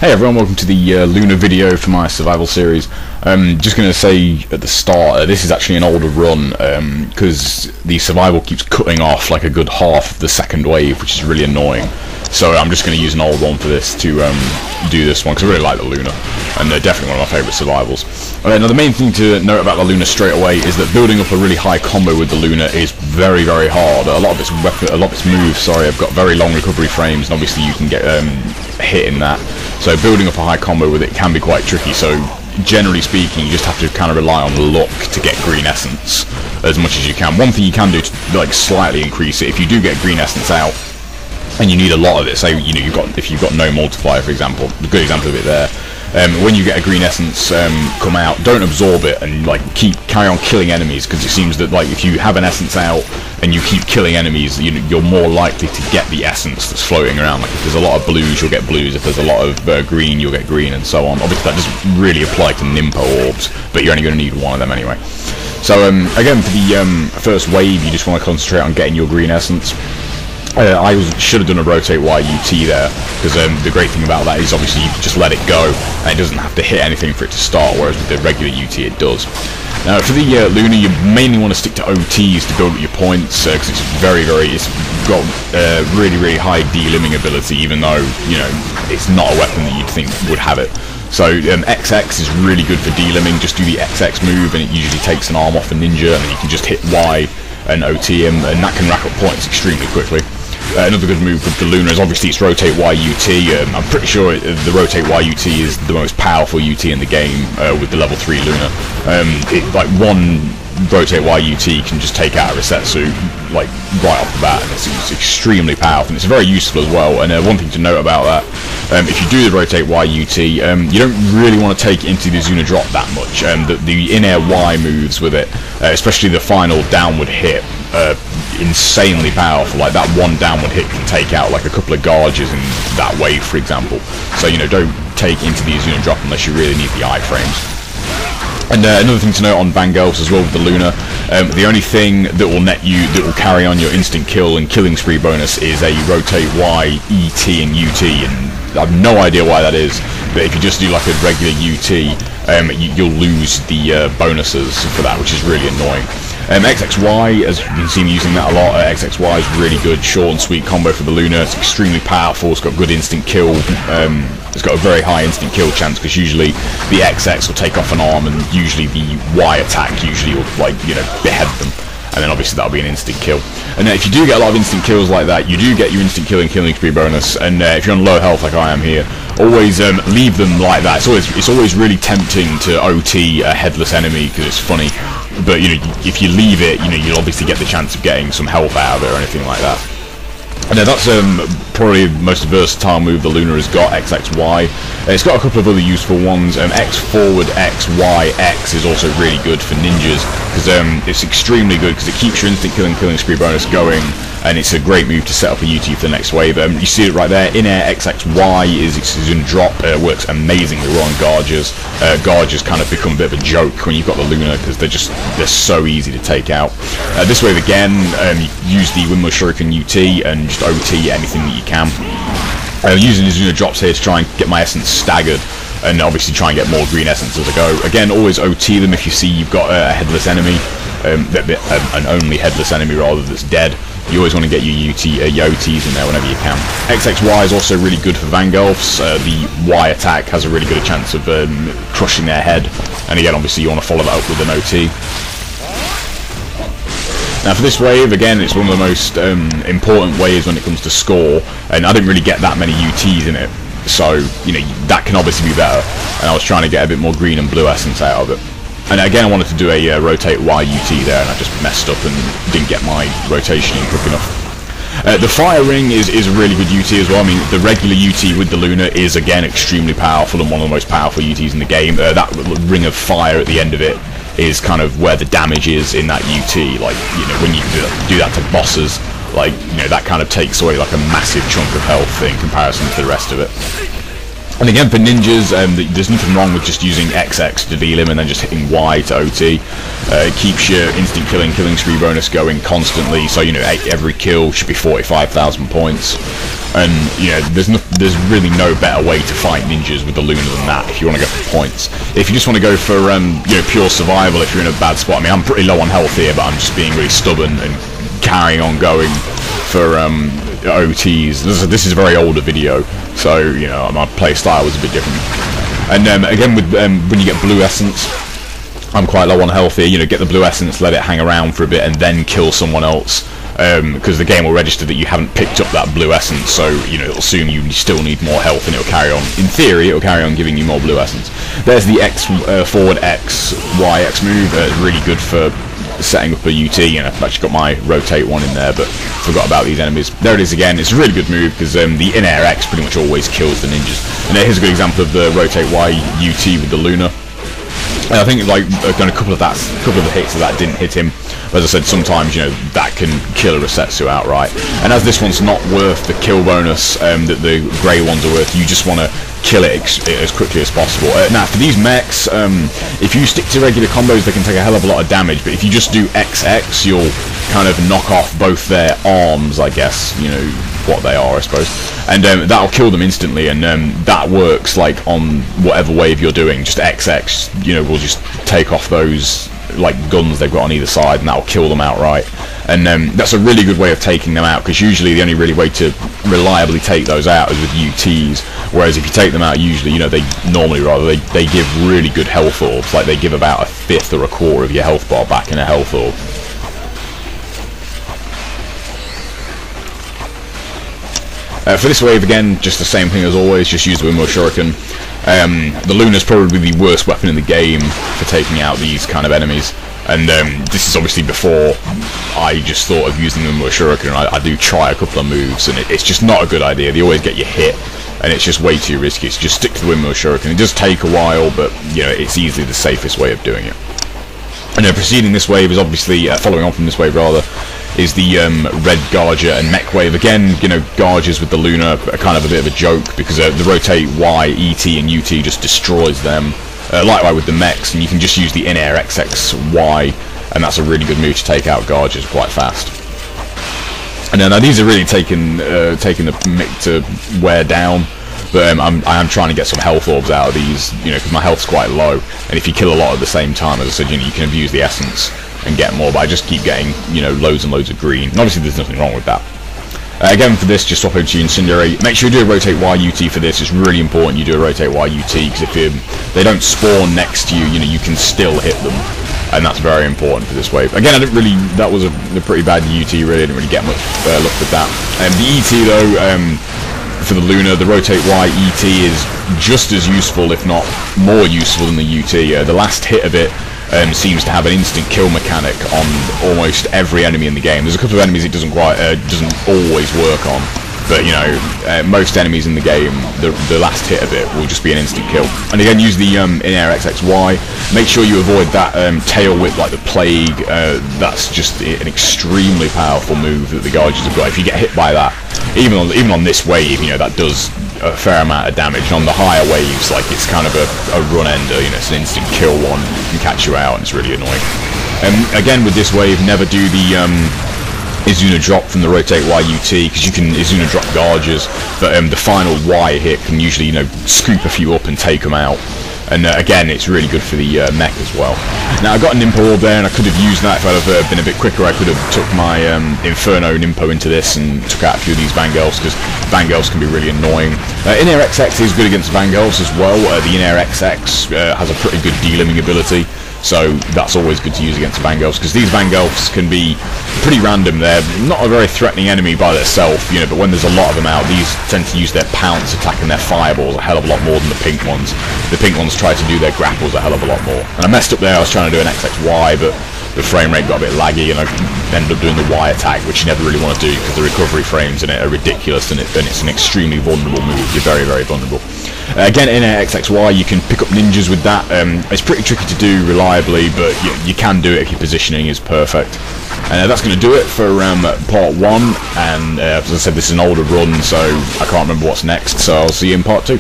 Hey everyone, welcome to the Lunar video for my survival series. Just going to say at the start, this is actually an older run because the survival keeps cutting off like a good half of the second wave, which is really annoying. So I'm just going to use an old one for this to do this one because I really like the Lunar, and they're definitely one of my favourite survivals. Now the main thing to note about the Lunar straight away is that building up a really high combo with the Lunar is very, very hard. A lot of its moves, have got very long recovery frames, and obviously you can get hit in that. So building up a high combo with it can be quite tricky. So generally speaking, you just have to kind of rely on luck to get green essence as much as you can. One thing you can do to like slightly increase it, if you do get green essence out and you need a lot of it, say if you've got no multiplier, for example, a good example of it there. When you get a green essence come out, don't absorb it and like carry on killing enemies, because it seems that like if you have an essence out and you keep killing enemies, you're more likely to get the essence that's floating around. Like if there's a lot of blues, you'll get blues. If there's a lot of green, you'll get green, and so on. Obviously that doesn't really apply to Nimpo orbs, but you're only going to need one of them anyway. So again, for the first wave, you just want to concentrate on getting your green essence. I should have done a rotate Y UT there, because the great thing about that is obviously you can just let it go and it doesn't have to hit anything for it to start, whereas with the regular UT it does. Now for the Lunar, you mainly want to stick to OTs to build up your points, because it's it's got really high de-limbing ability, even though it's not a weapon that you'd think would have it. So XX is really good for de-limbing. Just do the XX move and it usually takes an arm off a ninja, and then you can just hit Y and OT him, and that can rack up points extremely quickly. Another good move with the Lunar is obviously its rotate Y UT. I'm pretty sure the rotate Y UT is the most powerful UT in the game with the level 3 Lunar. Like one rotate Y UT can just take out a reset suit like right off the bat, and it's extremely powerful, and it's very useful as well. And one thing to note about that, if you do the rotate Y UT, you don't really want to take it into the Zuna drop that much. The in-air Y moves with it, especially the final downward hit, insanely powerful. Like that one downward hit can take out like a couple of gauges in that wave, for example. So don't take into the Zuna drop unless you really need the iframes. And another thing to note on Vangelfs as well with the Lunar, the only thing that will carry on your instant kill and killing spree bonus is a rotate Y, ET and UT, and I have no idea why that is, but if you just do like a regular UT, you'll lose the bonuses for that, which is really annoying. XXY, as you can see me using that a lot, XXY is really good, short and sweet combo for the Lunar. It's extremely powerful, it's got good instant kill, it's got a very high instant kill chance, because usually the XX will take off an arm and usually the Y attack usually will behead them, and then obviously that'll be an instant kill. And if you do get a lot of instant kills like that, you do get your instant kill and killing spree bonus, and if you're on low health like I am here, always leave them like that. It's always really tempting to OT a headless enemy because it's funny, but if you leave it, you'll obviously get the chance of getting some health out of it or anything like that. And that's probably the most versatile move the Lunar has got, XXY. It's got a couple of other useful ones. X forward, X, Y, X is also really good for ninjas, because it's extremely good because it keeps your instant killing spree bonus going, and it's a great move to set up a UT for the next wave. You see it right there, in-air XXY is in drop, works amazingly well on Gauges. Gauges kind of become a bit of a joke when you've got the Lunar, because they're so easy to take out. This wave again, use the Windmill Shuriken UT and just OT anything that you can. Using the Zuna drops here to try and get my essence staggered, and obviously try and get more green essence as I go. Again, always OT them if you see you've got a headless enemy, an only headless enemy rather, that's dead. You always want to get your OTs in there whenever you can. XXY is also really good for Vangelfs. The Y attack has a really good chance of crushing their head, and again obviously you want to follow that up with an OT. Now for this wave, again, it's one of the most important waves when it comes to score, and I didn't really get that many UTs in it, so that can obviously be better, and I was trying to get a bit more green and blue essence out of it. And again, I wanted to do a rotate Y UT there, and I just messed up and didn't get my rotation in quick enough. The Fire Ring is a really good UT as well. I mean, the regular UT with the Lunar is again extremely powerful and one of the most powerful UTs in the game. That ring of fire at the end of it is kind of where the damage is in that UT. Like, when you do that to bosses, like, that kind of takes away like a massive chunk of health in comparison to the rest of it. And again, for ninjas, there's nothing wrong with just using XX to deal him and then just hitting Y to OT. It keeps your instant killing spree bonus going constantly, so, you know, every kill should be 45,000 points. And, you know, there's really no better way to fight ninjas with the Lunar than that, if you want to go for points. If you just want to go for, you know, pure survival, if you're in a bad spot, I mean, I'm pretty low on health here, but I'm just being really stubborn and carrying on going for, OTs. This is a very older video, so, you know, my play style was a bit different. And again, with when you get blue essence, I'm quite low on health here. You know, get the blue essence, let it hang around for a bit, and then kill someone else, because the game will register that you haven't picked up that blue essence, so, you know, it'll assume you still need more health, and it'll carry on. In theory, it'll carry on giving you more blue essence. There's the X forward X Y X move. Really good for setting up a UT, and I've actually got my rotate one in there, but forgot about these enemies. There it is again. It's a really good move because the in-air X pretty much always kills the ninjas. And here's a good example of the rotate Y UT with the Lunar. And I think like done a couple of the hits of that didn't hit him. But as I said, sometimes, you know, that can kill a Resetsu outright. And as this one's not worth the kill bonus that the grey ones are worth, you just want to kill it as quickly as possible. Now, for these mechs, if you stick to regular combos, they can take a hell of a lot of damage. But if you just do XX, you'll kind of knock off both their arms, I guess, you know, what they are, I suppose. And that'll kill them instantly, and that works like on whatever wave you're doing. Just XX, you know, will just take off those like guns they've got on either side, and that'll kill them outright. And that's a really good way of taking them out, because usually the only really way to reliably take those out is with UTs. Whereas if you take them out, usually, you know, they give really good health orbs. Like they give about a fifth or a quarter of your health bar back in a health orb. For this wave, again, just the same thing as always, just use the Windmill Shuriken. The Lunar's probably the worst weapon in the game for taking out these kind of enemies. And this is obviously before I just thought of using the Windmill Shuriken, and I do try a couple of moves, and it's just not a good idea. They always get you hit, and it's just way too risky. So just stick to the Windmill Shuriken. It does take a while, but, you know, it's easily the safest way of doing it. And preceding this wave is obviously, following on from this wave rather, is the red Garger and mech wave. Again, you know, Gargers with the Lunar are kind of a bit of a joke, because the rotate Y, ET and UT just destroys them. Likewise with the mechs, and you can just use the in-air XXY, and that's a really good move to take out Gargers quite fast. And now these are really taking the mech to wear down. But I am trying to get some health orbs out of these, you know, because my health's quite low, and if you kill a lot at the same time, as I said, you know, you can abuse the essence and get more, but I just keep getting, you know, loads and loads of green, and obviously there's nothing wrong with that. Again, for this, just swap over to Incendiary. Make sure you do a rotate Y UT for this. It's really important you do a rotate Y UT, because if they don't spawn next to you, you know, you can still hit them, and that's very important for this wave. Again, that was a pretty bad UT, really. I didn't really get much luck with that. The ET though, for the Lunar, the rotate Y ET is just as useful, if not more useful than the UT. The last hit of it seems to have an instant kill mechanic on almost every enemy in the game. There's a couple of enemies it doesn't always work on, but, you know, most enemies in the game, the last hit of it will just be an instant kill. And again, use the in-air XXY. Make sure you avoid that tail whip like the Plague. That's just an extremely powerful move that the Gargers have got. If you get hit by that, even on this wave, you know, that does a fair amount of damage. And on the higher waves, like, it's kind of a run ender, you know, it's an instant kill one, can catch you out, and it's really annoying. Again, with this wave, never do the Izuna drop from the rotate Y UT, because you can Izuna drop Gargers, but the final Y hit can usually, you know, scoop a few up and take them out. And again, it's really good for the mech as well. Now, I got a Nimpo orb there, and I could have used that if I'd have been a bit quicker. I could have took my Inferno Nimpo into this and took out a few of these Vangelfs, because Vangelfs can be really annoying. In-air XX is good against Vangelfs as well. The in-air XX has a pretty good de-limbing ability, so that's always good to use against Vangelfs, because these Vangelfs can be pretty random. They're not a very threatening enemy by themselves, you know, but when there's a lot of them out, these tend to use their pounce attack and their fireballs a hell of a lot more than the pink ones. The pink ones try to do their grapples a hell of a lot more. And I messed up there. I was trying to do an XXY, but the frame rate got a bit laggy, and I ended up doing the Y attack, which you never really want to do, because the recovery frames in it are ridiculous, and it's an extremely vulnerable move. You're very, very vulnerable. Again, in XXY, you can pick up ninjas with that. It's pretty tricky to do reliably, but you can do it if your positioning is perfect. And that's going to do it for part 1, and as I said, this is an older run, so I can't remember what's next, so I'll see you in part 2.